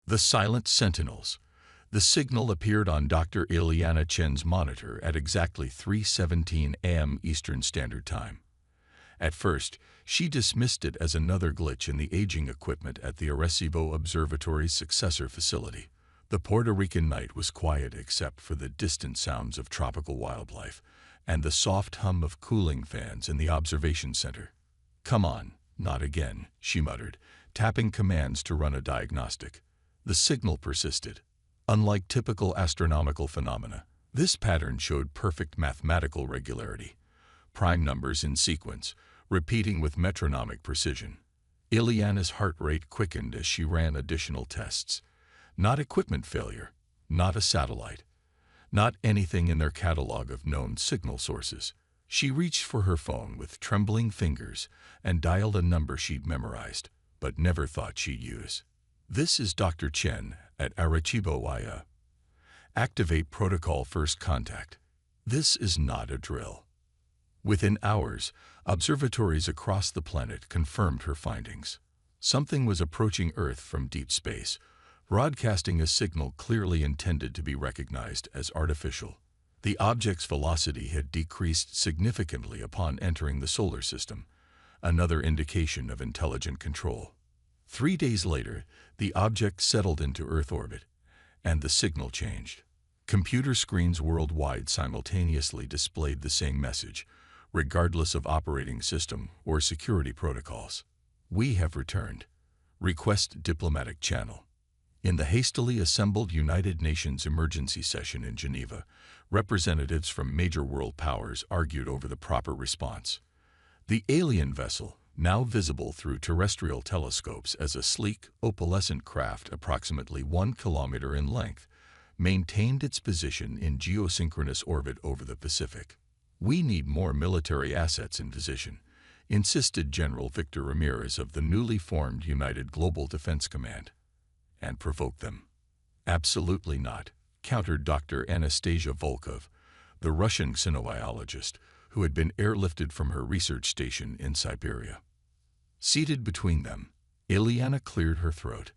The Silent Sentinels. The signal appeared on Dr. Ileana Chen's monitor at exactly 3:17 a.m. Eastern Standard Time. At first, she dismissed it as another glitch in the aging equipment at the Arecibo Observatory's successor facility. The Puerto Rican night was quiet except for the distant sounds of tropical wildlife and the soft hum of cooling fans in the observation center. "Come on, not again," she muttered, tapping commands to run a diagnostic. The signal persisted. Unlike typical astronomical phenomena, this pattern showed perfect mathematical regularity. Prime numbers in sequence, repeating with metronomic precision. Ileana's heart rate quickened as she ran additional tests. Not equipment failure, not a satellite, not anything in their catalog of known signal sources. She reached for her phone with trembling fingers and dialed a number she'd memorized, but never thought she'd use. "This is Dr. Chen at Arecibo IA. Activate protocol first contact. This is not a drill." Within hours, observatories across the planet confirmed her findings. Something was approaching Earth from deep space, broadcasting a signal clearly intended to be recognized as artificial. The object's velocity had decreased significantly upon entering the solar system, another indication of intelligent control. 3 days later, the object settled into Earth orbit, and the signal changed. Computer screens worldwide simultaneously displayed the same message, regardless of operating system or security protocols. "We have returned. Request diplomatic channel." In the hastily assembled United Nations emergency session in Geneva, representatives from major world powers argued over the proper response. The alien vessel, now visible through terrestrial telescopes as a sleek, opalescent craft approximately 1 kilometer in length, maintained its position in geosynchronous orbit over the Pacific. "We need more military assets in position," insisted General Victor Ramirez of the newly formed United Global Defense Command. "And provoke them." "Absolutely not," countered Dr. Anastasia Volkov, the Russian xenobiologist who had been airlifted from her research station in Siberia. Seated between them, Ileana cleared her throat.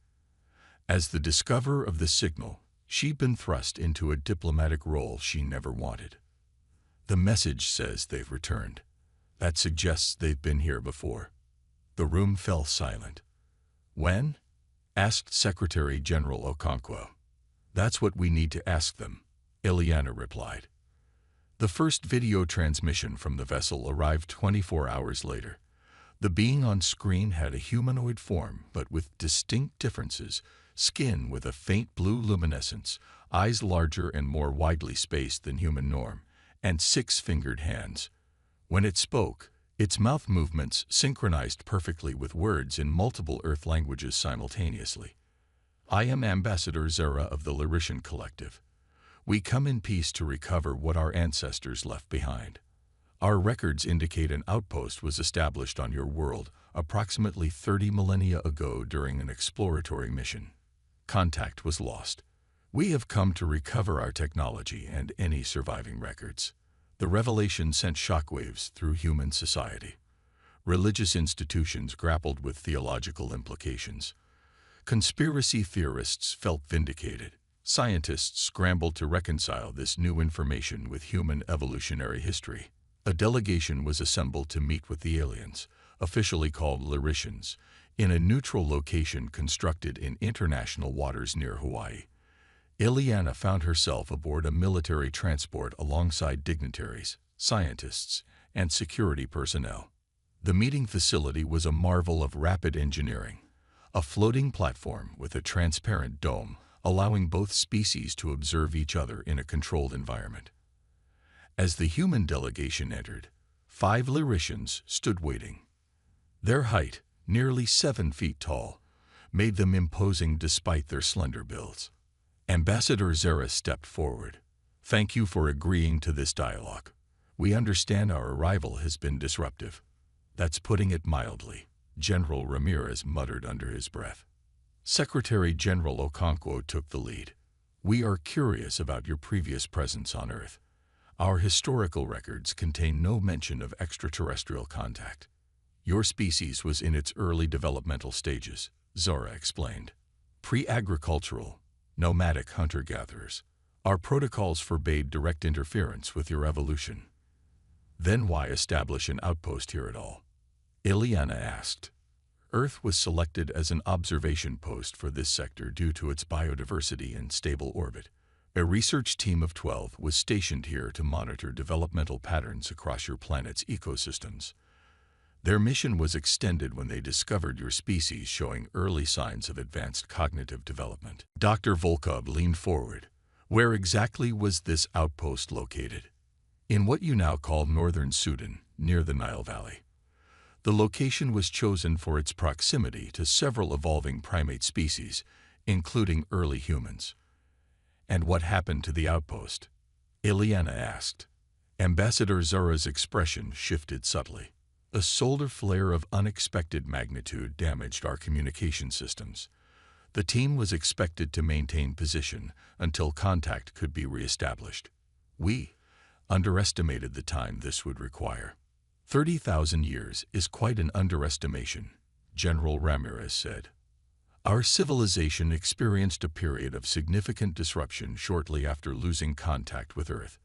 As the discoverer of the signal, she'd been thrust into a diplomatic role she never wanted. "The message says they've returned. That suggests they've been here before." The room fell silent. "When?" asked Secretary General Okonkwo. "That's what we need to ask them," Ileana replied. The first video transmission from the vessel arrived 24 hours later. The being on screen had a humanoid form, but with distinct differences: skin with a faint blue luminescence, eyes larger and more widely spaced than human norm, and 6-fingered hands. When it spoke, its mouth movements synchronized perfectly with words in multiple Earth languages simultaneously. "I am Ambassador Zera of the Lauritian Collective. We come in peace to recover what our ancestors left behind. Our records indicate an outpost was established on your world approximately 30 millennia ago during an exploratory mission. Contact was lost. We have come to recover our technology and any surviving records." The revelation sent shockwaves through human society. Religious institutions grappled with theological implications. Conspiracy theorists felt vindicated. Scientists scrambled to reconcile this new information with human evolutionary history. A delegation was assembled to meet with the aliens, officially called Lauritians, in a neutral location constructed in international waters near Hawaii. Ileana found herself aboard a military transport alongside dignitaries, scientists, and security personnel. The meeting facility was a marvel of rapid engineering, a floating platform with a transparent dome allowing both species to observe each other in a controlled environment. As the human delegation entered, 5 Lauritians stood waiting. Their height, nearly 7 feet tall, made them imposing despite their slender builds. Ambassador Zera stepped forward. "Thank you for agreeing to this dialogue. We understand our arrival has been disruptive." "That's putting it mildly," General Ramirez muttered under his breath. Secretary General Okonkwo took the lead. "We are curious about your previous presence on Earth. Our historical records contain no mention of extraterrestrial contact. Your species was in its early developmental stages," Zora explained. Pre-agricultural, nomadic hunter-gatherers. Our protocols forbade direct interference with your evolution. Then why establish an outpost here at all? Ileana asked. Earth was selected as an observation post for this sector due to its biodiversity and stable orbit. A research team of 12 was stationed here to monitor developmental patterns across your planet's ecosystems. Their mission was extended when they discovered your species showing early signs of advanced cognitive development. Dr. Volkov leaned forward. Where exactly was this outpost located? In what you now call northern Sudan, near the Nile Valley. The location was chosen for its proximity to several evolving primate species, including early humans. And what happened to the outpost? Ileana asked. Ambassador Zara's expression shifted subtly. A solar flare of unexpected magnitude damaged our communication systems. The team was expected to maintain position until contact could be reestablished. We underestimated the time this would require. 30,000 years is quite an underestimation, General Ramirez said. Our civilization experienced a period of significant disruption shortly after losing contact with Earth.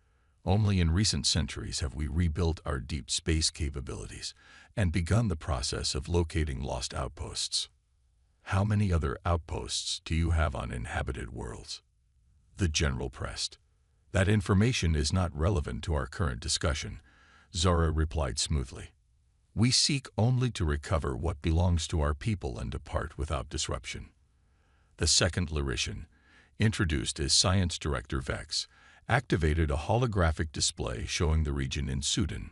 Only in recent centuries have we rebuilt our deep space capabilities and begun the process of locating lost outposts. How many other outposts do you have on inhabited worlds? The general pressed. That information is not relevant to our current discussion, Zara replied smoothly. We seek only to recover what belongs to our people and depart without disruption. The second Lauritian, introduced as Science Director Vex, activated a holographic display showing the region in Sudan.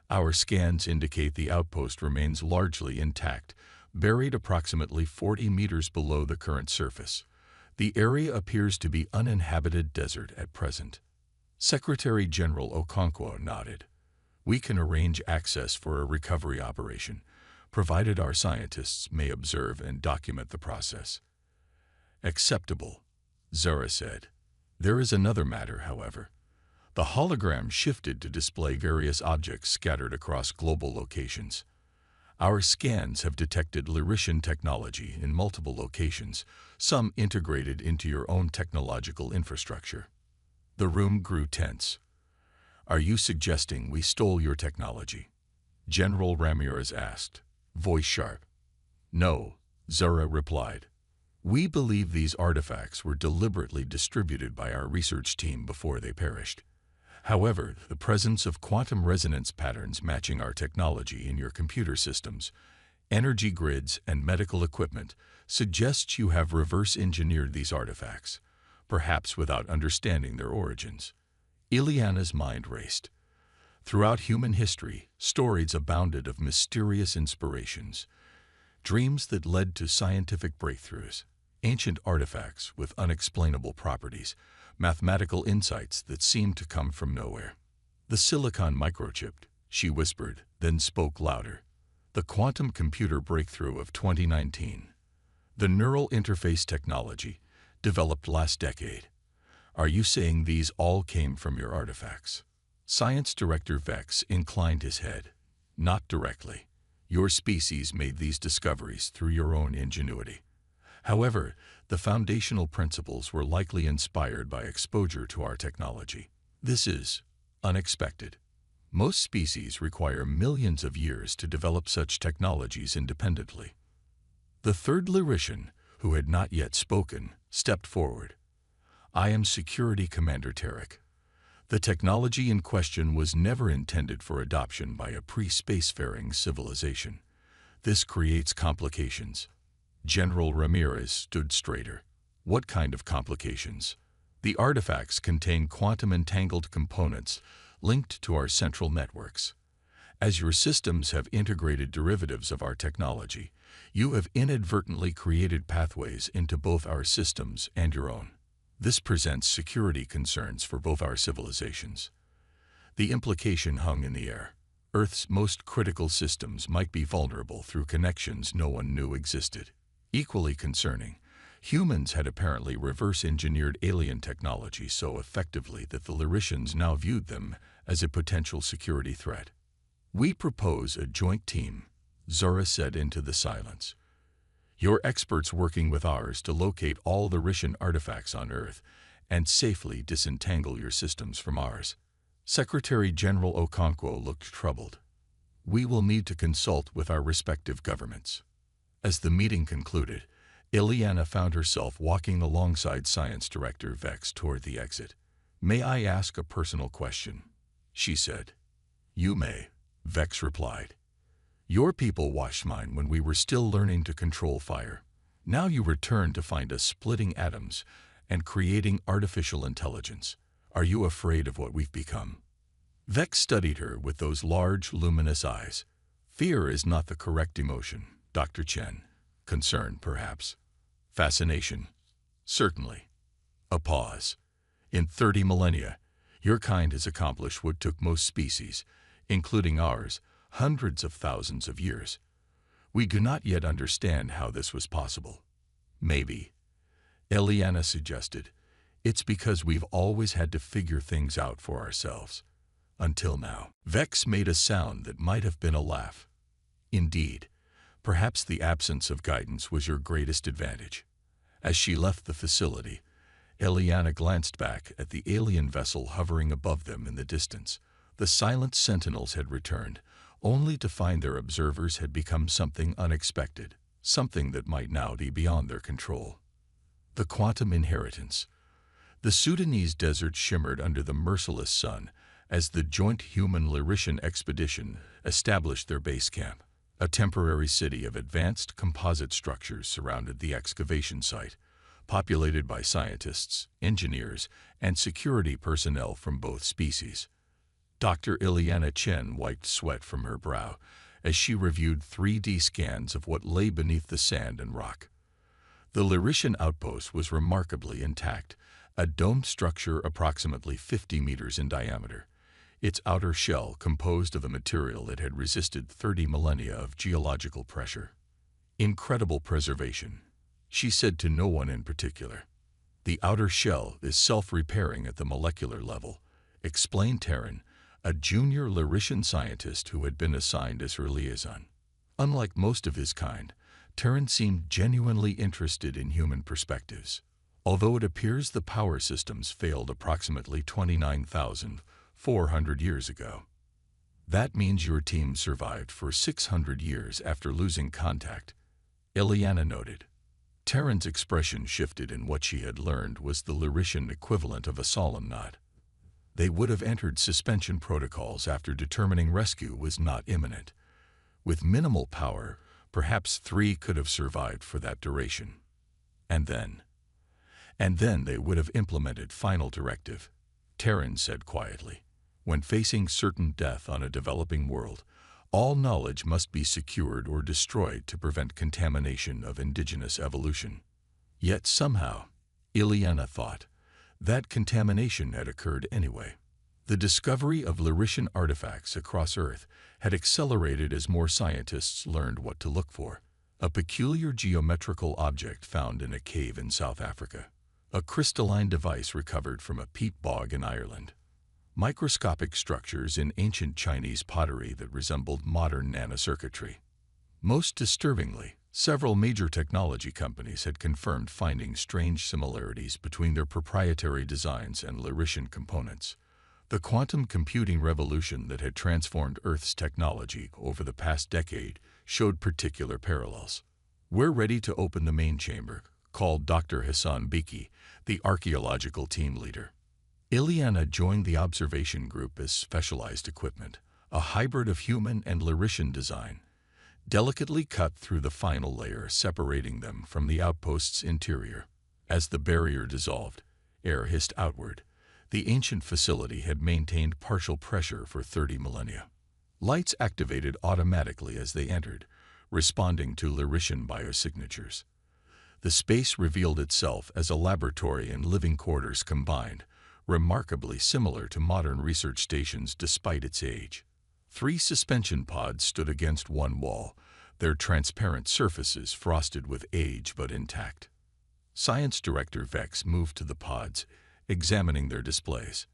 Our scans indicate the outpost remains largely intact, buried approximately 40 meters below the current surface. The area appears to be uninhabited desert at present. Secretary General Okonkwo nodded. We can arrange access for a recovery operation, provided our scientists may observe and document the process. Acceptable, Zara said. There is another matter, however. The hologram shifted to display various objects scattered across global locations. Our scans have detected Lauritian technology in multiple locations, some integrated into your own technological infrastructure. The room grew tense. Are you suggesting we stole your technology? General Ramirez asked, voice sharp. No, Zara replied. We believe these artifacts were deliberately distributed by our research team before they perished. However, the presence of quantum resonance patterns matching our technology in your computer systems, energy grids, and medical equipment suggests you have reverse-engineered these artifacts, perhaps without understanding their origins. Ileana's mind raced. Throughout human history, stories abounded of mysterious inspirations, dreams that led to scientific breakthroughs, ancient artifacts with unexplainable properties, mathematical insights that seemed to come from nowhere. The silicon microchip, she whispered, then spoke louder. The quantum computer breakthrough of 2019. The neural interface technology, developed last decade. Are you saying these all came from your artifacts? Science Director Vex inclined his head. Not directly. Your species made these discoveries through your own ingenuity. However, the foundational principles were likely inspired by exposure to our technology. This is unexpected. Most species require millions of years to develop such technologies independently. The third Lauritian, who had not yet spoken, stepped forward. I am Security Commander Tarek. The technology in question was never intended for adoption by a pre-spacefaring civilization. This creates complications. General Ramirez stood straighter. What kind of complications? The artifacts contain quantum-entangled components linked to our central networks. As your systems have integrated derivatives of our technology, you have inadvertently created pathways into both our systems and your own. This presents security concerns for both our civilizations. The implication hung in the air. Earth's most critical systems might be vulnerable through connections no one knew existed. Equally concerning, humans had apparently reverse-engineered alien technology so effectively that the Lauritians now viewed them as a potential security threat. We propose a joint team, Zora said into the silence. Your experts working with ours to locate all Lauritian artifacts on Earth and safely disentangle your systems from ours. Secretary General Okonkwo looked troubled. We will need to consult with our respective governments. As the meeting concluded, Ileana found herself walking alongside Science Director Vex toward the exit. "May I ask a personal question?" she said. "You may," Vex replied. "Your people washed mine when we were still learning to control fire. Now you return to find us splitting atoms and creating artificial intelligence. Are you afraid of what we've become?" Vex studied her with those large, luminous eyes. "Fear is not the correct emotion, Dr. Chen. Concern, perhaps. Fascination. Certainly." A pause. "In 30 millennia, your kind has accomplished what took most species, including ours, hundreds of thousands of years. We do not yet understand how this was possible. Maybe," Eliana suggested, "it's because we've always had to figure things out for ourselves. Until now." Vex made a sound that might have been a laugh. "Indeed, perhaps the absence of guidance was your greatest advantage." As she left the facility, Eliana glanced back at the alien vessel hovering above them in the distance. The silent sentinels had returned, only to find their observers had become something unexpected, something that might now be beyond their control. The quantum inheritance. The Sudanese desert shimmered under the merciless sun as the joint human-Lauritian expedition established their base camp. A temporary city of advanced composite structures surrounded the excavation site, populated by scientists, engineers, and security personnel from both species. Dr. Ileana Chen wiped sweat from her brow as she reviewed 3D scans of what lay beneath the sand and rock. The Lauritian outpost was remarkably intact, a domed structure approximately 50 meters in diameter, its outer shell composed of a material that had resisted 30 millennia of geological pressure. "Incredible preservation," she said to no one in particular. "The outer shell is self-repairing at the molecular level," explained Terran, a junior Lauritian scientist who had been assigned as her liaison. Unlike most of his kind, Terran seemed genuinely interested in human perspectives. "Although it appears the power systems failed approximately 29,400 years ago. That means your team survived for 600 years after losing contact," Eliana noted. Terran's expression shifted, and what she had learned was the Lauritian equivalent of a solemn nod. They would have entered suspension protocols after determining rescue was not imminent. With minimal power, perhaps 3 could have survived for that duration. And then they would have implemented final directive, Terran said quietly. "When facing certain death on a developing world, all knowledge must be secured or destroyed to prevent contamination of indigenous evolution." Yet somehow, Ileana thought, that contamination had occurred anyway. The discovery of Lauritian artifacts across Earth had accelerated as more scientists learned what to look for. A peculiar geometrical object found in a cave in South Africa. A crystalline device recovered from a peat bog in Ireland. Microscopic structures in ancient Chinese pottery that resembled modern nanocircuitry. Most disturbingly, several major technology companies had confirmed finding strange similarities between their proprietary designs and Lauritian components. The quantum computing revolution that had transformed Earth's technology over the past decade showed particular parallels. "We're ready to open the main chamber," called Dr. Hassan Biki, the archaeological team leader. Ileana joined the observation group as specialized equipment, a hybrid of human and Lauritian design, delicately cut through the final layer separating them from the outpost's interior. As the barrier dissolved, air hissed outward. The ancient facility had maintained partial pressure for 30 millennia. Lights activated automatically as they entered, responding to Lauritian biosignatures. The space revealed itself as a laboratory and living quarters combined, remarkably similar to modern research stations despite its age. 3 suspension pods stood against one wall, their transparent surfaces frosted with age but intact. Science Director Vex moved to the pods, examining their displays.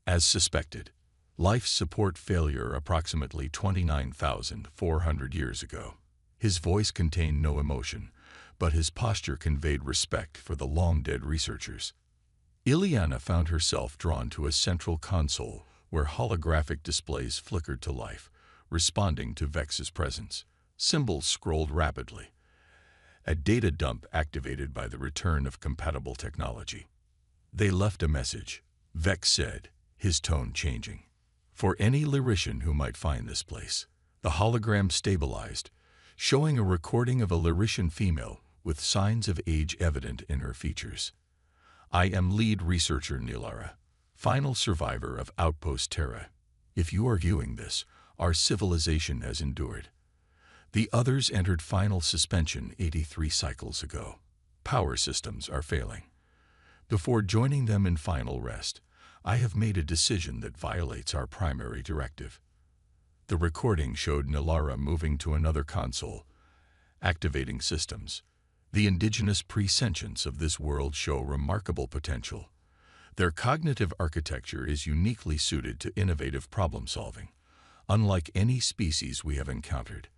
As suspected, life support failure approximately 29,400 years ago. His voice contained no emotion, but his posture conveyed respect for the long-dead researchers. Ileana found herself drawn to a central console where holographic displays flickered to life, responding to Vex's presence. Symbols scrolled rapidly, a data dump activated by the return of compatible technology. They left a message, Vex said, his tone changing. For any Lyrician who might find this place. The hologram stabilized, showing a recording of a Lyrician female with signs of age evident in her features. I am lead researcher Nilara, final survivor of Outpost Terra. If you are viewing this, our civilization has endured. The others entered final suspension 83 cycles ago. Power systems are failing. Before joining them in final rest, I have made a decision that violates our primary directive. The recording showed Nilara moving to another console, activating systems. The indigenous presentients of this world show remarkable potential. Their cognitive architecture is uniquely suited to innovative problem-solving, unlike any species we have encountered.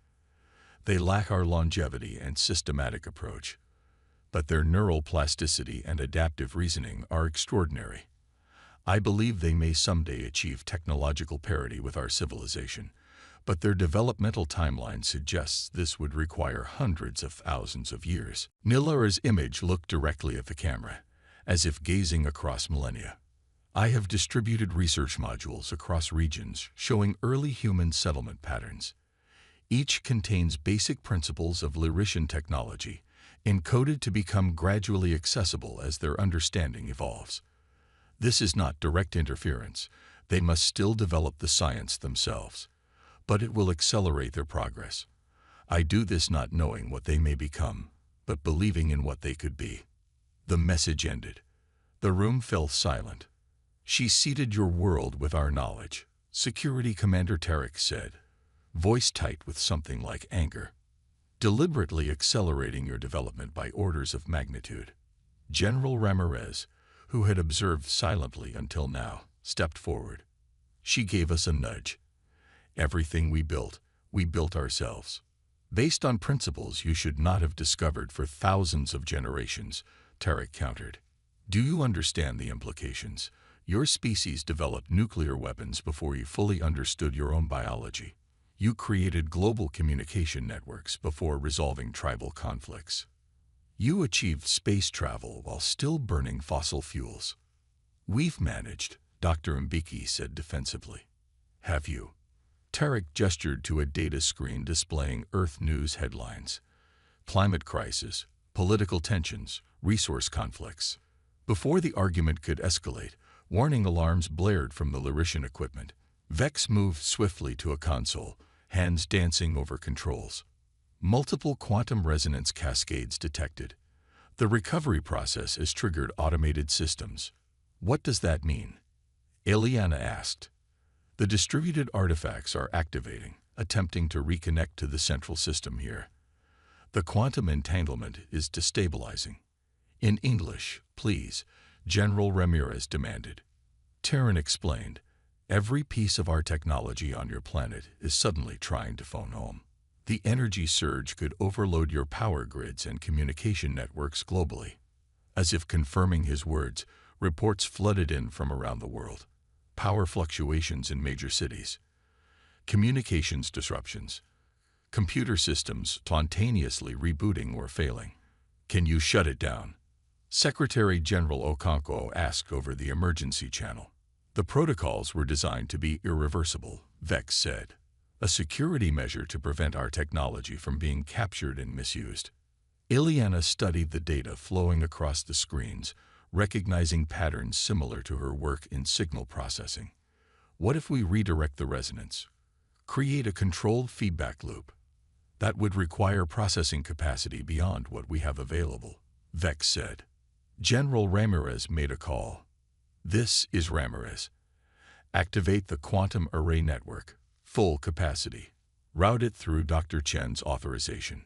They lack our longevity and systematic approach, but their neural plasticity and adaptive reasoning are extraordinary. I believe they may someday achieve technological parity with our civilization, but their developmental timeline suggests this would require hundreds of thousands of years. Nilara's image looked directly at the camera, as if gazing across millennia. I have distributed research modules across regions showing early human settlement patterns. Each contains basic principles of Lyrician technology, encoded to become gradually accessible as their understanding evolves. This is not direct interference. They must still develop the science themselves, but it will accelerate their progress. I do this not knowing what they may become, but believing in what they could be. The message ended. The room fell silent. She seeded your world with our knowledge, Security Commander Tarek said, voice tight with something like anger. Deliberately accelerating your development by orders of magnitude. General Ramirez, who had observed silently until now, stepped forward. She gave us a nudge. Everything we built ourselves. Based on principles you should not have discovered for thousands of generations, Tarek countered. Do you understand the implications? Your species developed nuclear weapons before you fully understood your own biology. You created global communication networks before resolving tribal conflicts. You achieved space travel while still burning fossil fuels. We've managed, Dr. Mbiki said defensively. Have you? Tarek gestured to a data screen displaying Earth news headlines. Climate crisis, political tensions, resource conflicts. Before the argument could escalate, warning alarms blared from the Lyrician equipment. Vex moved swiftly to a console, hands dancing over controls. Multiple quantum resonance cascades detected. The recovery process has triggered automated systems. What does that mean? Ileana asked. The distributed artifacts are activating, attempting to reconnect to the central system here. The quantum entanglement is destabilizing. In English, please, General Ramirez demanded. Terran explained, every piece of our technology on your planet is suddenly trying to phone home. The energy surge could overload your power grids and communication networks globally. As if confirming his words, reports flooded in from around the world. Power fluctuations in major cities. Communications disruptions. Computer systems spontaneously rebooting or failing. Can you shut it down? Secretary General Okonkwo asked over the emergency channel. The protocols were designed to be irreversible, Vex said. A security measure to prevent our technology from being captured and misused. Ileana studied the data flowing across the screens, recognizing patterns similar to her work in signal processing. What if we redirect the resonance? Create a controlled feedback loop. That would require processing capacity beyond what we have available, Vex said. General Ramirez made a call. This is Ramirez. Activate the quantum array network. Full capacity. Route it through Dr. Chen's authorization.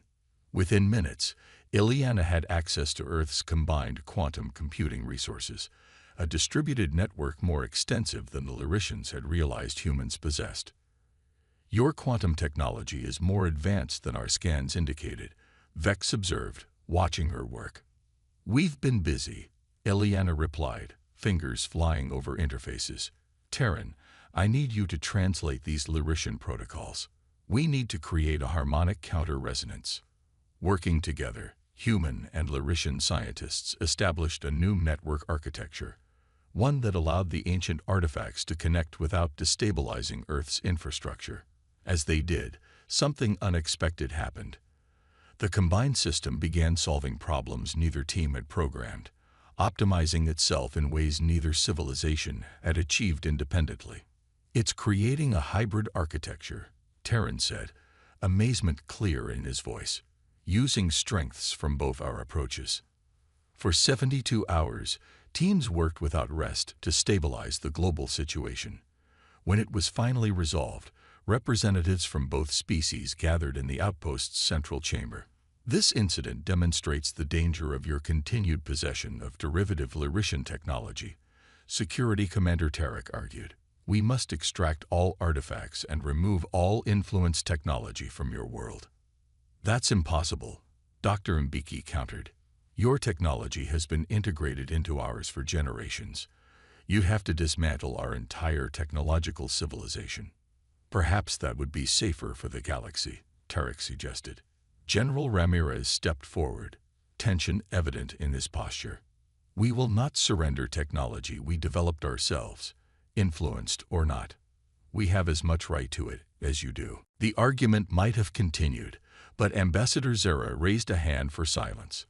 Within minutes, Ileana had access to Earth's combined quantum computing resources, a distributed network more extensive than the Lyricians had realized humans possessed. Your quantum technology is more advanced than our scans indicated, Vex observed, watching her work. "We've been busy," Eliana replied, fingers flying over interfaces. "Terran, I need you to translate these Lyrishan protocols. We need to create a harmonic counter-resonance." Working together, human and Lyrishan scientists established a new network architecture, one that allowed the ancient artifacts to connect without destabilizing Earth's infrastructure. As they did, something unexpected happened. The combined system began solving problems neither team had programmed, optimizing itself in ways neither civilization had achieved independently. "It's creating a hybrid architecture," Terran said, amazement clear in his voice, "using strengths from both our approaches." For 72 hours, teams worked without rest to stabilize the global situation. When it was finally resolved, representatives from both species gathered in the outpost's central chamber. "This incident demonstrates the danger of your continued possession of derivative Lyrishan technology," Security Commander Tarek argued. "We must extract all artifacts and remove all influence technology from your world." "That's impossible," Dr. Mbiki countered. "Your technology has been integrated into ours for generations. You'd have to dismantle our entire technological civilization." "Perhaps that would be safer for the galaxy," Tarek suggested. General Ramirez stepped forward, tension evident in his posture. "We will not surrender technology we developed ourselves, influenced or not. We have as much right to it as you do." The argument might have continued, but Ambassador Zera raised a hand for silence.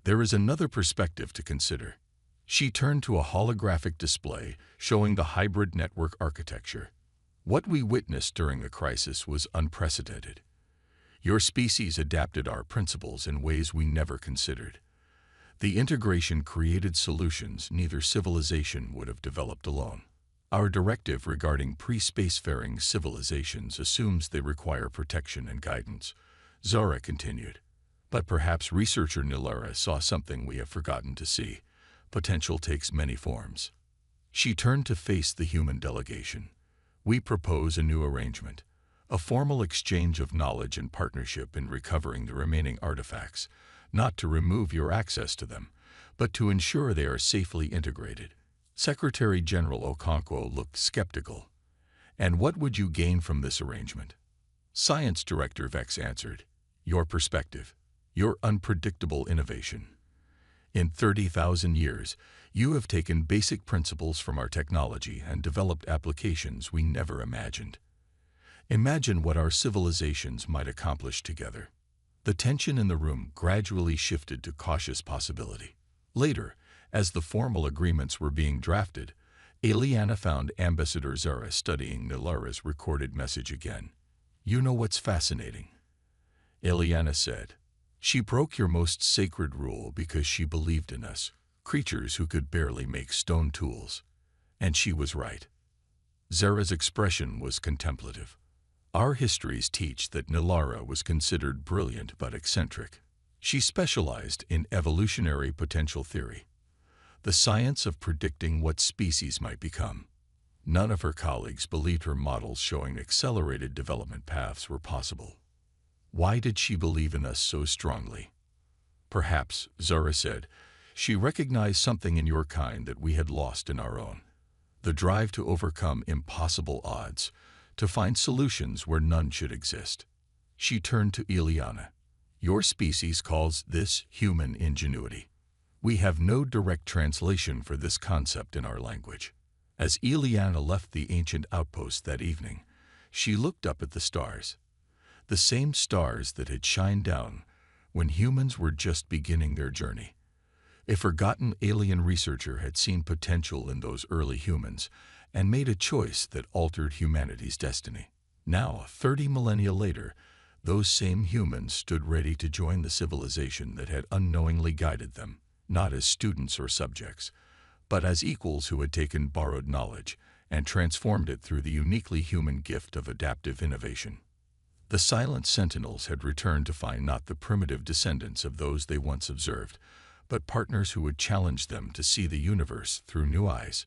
"There is another perspective to consider." She turned to a holographic display showing the hybrid network architecture. "What we witnessed during the crisis was unprecedented. Your species adapted our principles in ways we never considered. The integration created solutions neither civilization would have developed alone. Our directive regarding pre-spacefaring civilizations assumes they require protection and guidance," Zara continued. "But perhaps researcher Nilara saw something we have forgotten to see. Potential takes many forms." She turned to face the human delegation. "We propose a new arrangement. A formal exchange of knowledge and partnership in recovering the remaining artifacts, not to remove your access to them, but to ensure they are safely integrated." Secretary General Okonkwo looked skeptical. "And what would you gain from this arrangement?" Science Director Vex answered, "Your perspective, your unpredictable innovation. In 30,000 years, you have taken basic principles from our technology and developed applications we never imagined. Imagine what our civilizations might accomplish together." The tension in the room gradually shifted to cautious possibility. Later, as the formal agreements were being drafted, Eliana found Ambassador Zara studying Nilara's recorded message again. "You know what's fascinating?" Eliana said. "She broke your most sacred rule because she believed in us, creatures who could barely make stone tools. And she was right." Zara's expression was contemplative. "Our histories teach that Nilara was considered brilliant but eccentric. She specialized in evolutionary potential theory, the science of predicting what species might become. None of her colleagues believed her models showing accelerated development paths were possible. Why did she believe in us so strongly?" "Perhaps," Zara said, "she recognized something in your kind that we had lost in our own. The drive to overcome impossible odds, to find solutions where none should exist." She turned to Eliana. "Your species calls this human ingenuity. We have no direct translation for this concept in our language." As Eliana left the ancient outpost that evening, she looked up at the stars. The same stars that had shined down when humans were just beginning their journey. A forgotten alien researcher had seen potential in those early humans and made a choice that altered humanity's destiny. Now, 30 millennia later, those same humans stood ready to join the civilization that had unknowingly guided them, not as students or subjects, but as equals who had taken borrowed knowledge and transformed it through the uniquely human gift of adaptive innovation. The silent sentinels had returned to find not the primitive descendants of those they once observed, but partners who would challenge them to see the universe through new eyes.